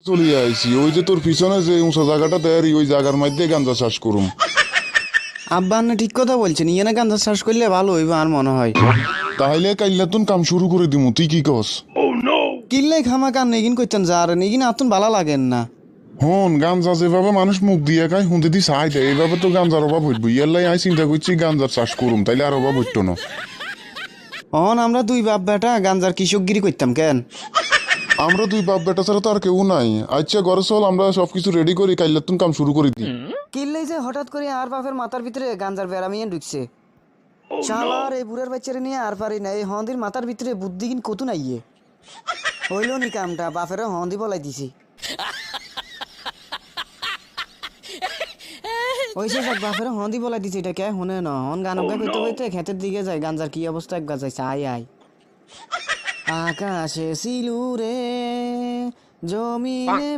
চলি আইছি ওই যে তোর পিছনে যে উঁচা জায়গাটা দেয় ওই জায়গার মধ্যে গাঞ্জা চাষ করুম। আব্বা আপনি ঠিক কথা বলছেন, ইয়ে গাঞ্জা চাষ করলে ভালো হইব আর মনে হয়। তাহলে কাইল্লা তুন কাম শুরু করে দিমু, তুই কি কস? কিল্লাই খামা কান নেগিন করতেন যা আর নেগিন আতুন ভালো লাগেন না। হন গাঞ্জা যেভাবে মানুষ মুখ দিয়ে খায় হুঁতে দি চাই দেয়, এইভাবে তো গাঞ্জার অভাব হইব। ইয়াল্লাই আই চিন্তা করছি গাঞ্জার চাষ করুম, তাইলে আর অভাব হইতো না। আমরা দুই বাপ বেটা গাঞ্জার কৃষকগিরি করতাম কেন? আমরা দুই বাপ বেটা ছাড়া তো আর কেউ নাই। আচ্ছা ঘরে চল, আমরা সবকিছু রেডি করি, কাইল্লা তুন কাম শুরু করে দিই। কিল্লাই যে হঠাৎ করে আর বাপের মাথার ভিতরে গাঞ্জার বেড়ামিয়ে ঢুকছে। শালার এই বুড়ার বাচ্চারে নিয়ে আর পারি না, এই হন্দির মাথার ভিতরে বুদ্ধি কিন কত নাইয়ে হইল নি কামটা, বাপের হন্দি বলাই দিছি। ওইসে যাক বাপের হন্দি বলাই দিছি, এটা কে শুনে না হন গান গাই করতে করতে ক্ষেতের দিকে যায়, গাঞ্জার কি অবস্থা একবার যাইছে। আয় আয় আকাশে সিলুরে জমিনে